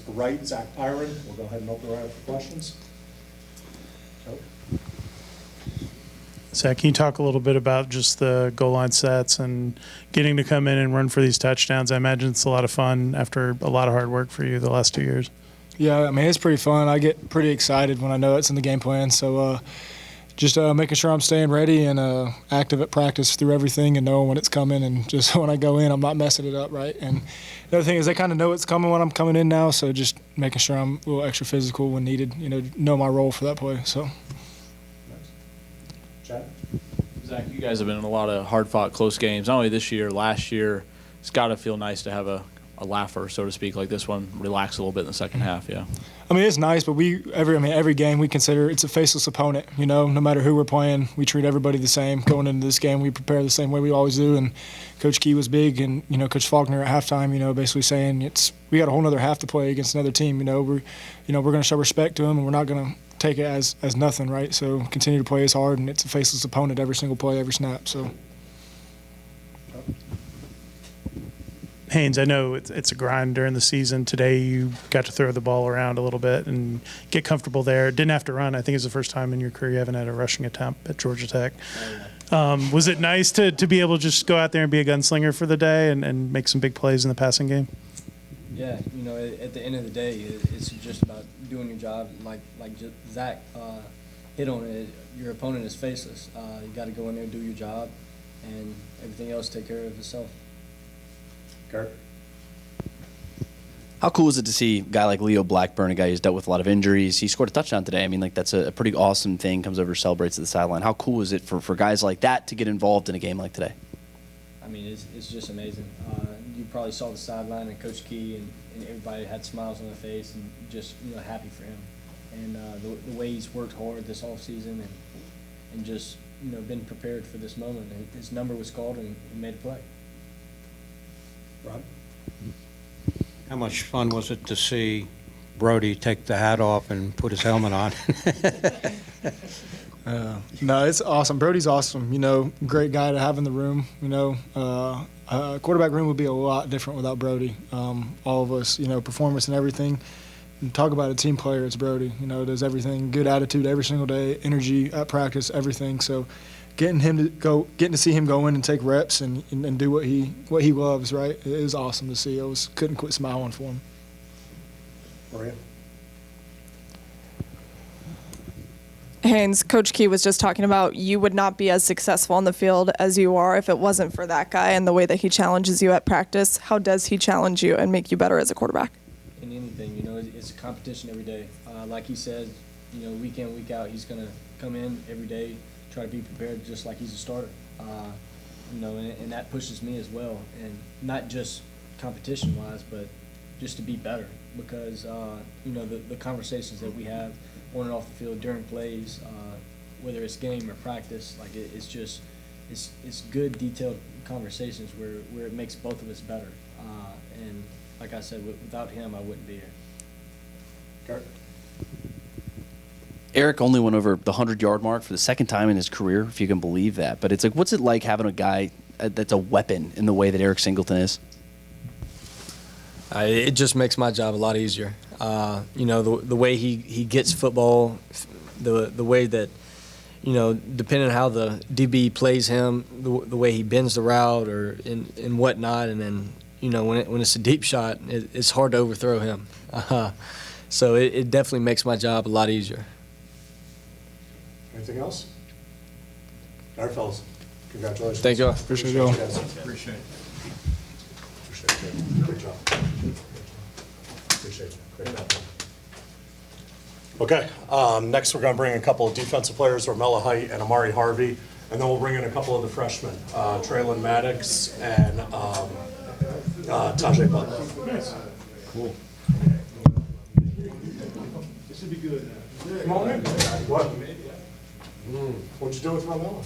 Right, Zach Pyron. We'll go ahead and open the round for questions. Zach, can you talk a little bit about just the goal line sets and getting to come in and run for these touchdowns? I imagine it's a lot of fun after a lot of hard work for you the last 2 years. Yeah, I mean, it's pretty fun. I get pretty excited when I know it's in the game plan. So just making sure I'm staying ready and active at practice through everything and knowing when it's coming. And just when I go in, I'm not messing it up, right? And the other thing is they kind of know it's coming when I'm coming in now. So just making sure I'm a little extra physical when needed, know my role for that play. So. Chad? Zach, you guys have been in a lot of hard-fought, close games. Not only this year, last year. It's got to feel nice to have a laugher, so to speak, like this one. Relax a little bit in the second half, yeah. I mean, it's nice, but every game we consider it's a faceless opponent. No matter who we're playing, we treat everybody the same. Going into this game, we prepare the same way we always do. And Coach Key was big, and Coach Faulkner at halftime, basically saying we got a whole other half to play against another team. We're going to show respect to them, and we're not going to take it as nothing, right? So continue to play as hard, and it's a faceless opponent every single play, every snap. So. Haynes, I know it's a grind during the season. Today you got to throw the ball around a little bit and get comfortable there. Didn't have to run. I think it's the first time in your career you haven't had a rushing attempt at Georgia Tech. Was it nice to be able to just go out there and be a gunslinger for the day and make some big plays in the passing game? Yeah, at the end of the day, it's just about doing your job. Like Zach hit on it, your opponent is faceless. You got to go in there, do your job, and everything else take care of itself. Kurt? How cool is it to see a guy like Leo Blackburn, a guy who's dealt with a lot of injuries? He scored a touchdown today. I mean, that's a pretty awesome thing, comes over, celebrates at the sideline. How cool is it for guys like that to get involved in a game like today? I mean, it's just amazing. You probably saw the sideline and Coach Key and everybody had smiles on their face and just, happy for him. And the way he's worked hard this offseason and just, been prepared for this moment. And his number was called and he made a play. Rod? How much fun was it to see Brody take the hat off and put his helmet on? No, it's awesome. Brody's awesome. Great guy to have in the room. Quarterback room would be a lot different without Brody. All of us, performance and everything. And talk about a team player, it's Brody. Does everything, good attitude every single day, energy at practice, everything. So getting to see him go in and take reps and do what he loves, right? It is awesome to see. Couldn't quit smiling for him. Maria? Haynes, Coach Key was just talking about you would not be as successful on the field as you are if it wasn't for that guy and the way that he challenges you at practice. How does he challenge you and make you better as a quarterback? In anything, it's a competition every day. Like he said, week in, week out, he's going to come in every day, try to be prepared just like he's a starter. And that pushes me as well. And not just competition-wise, but just to be better because, the conversations that we have on and off the field during plays, whether it's game or practice, like it's good, detailed conversations where it makes both of us better. And like I said, without him, I wouldn't be here. Kurt? Eric only went over the 100-yard mark for the second time in his career, if you can believe that. But it's like, what's it like having a guy that's a weapon in the way that Eric Singleton is? It just makes my job a lot easier. The way he gets football, the way that, depending on how the DB plays him, the way he bends the route or and whatnot, and then, when it's a deep shot, it's hard to overthrow him. So it definitely makes my job a lot easier. Anything else? All right, fellas. Congratulations. Thank you. Appreciate you all. Appreciate it. Great job. Appreciate it. Great job. Okay, next we're going to bring in a couple of defensive players, Ormella Height and Amari Harvey, and then we'll bring in a couple of the freshmen, Traylon Maddox and Tajay Butler. Cool. This should be good. Come on in. What? What'd you do with Ormella?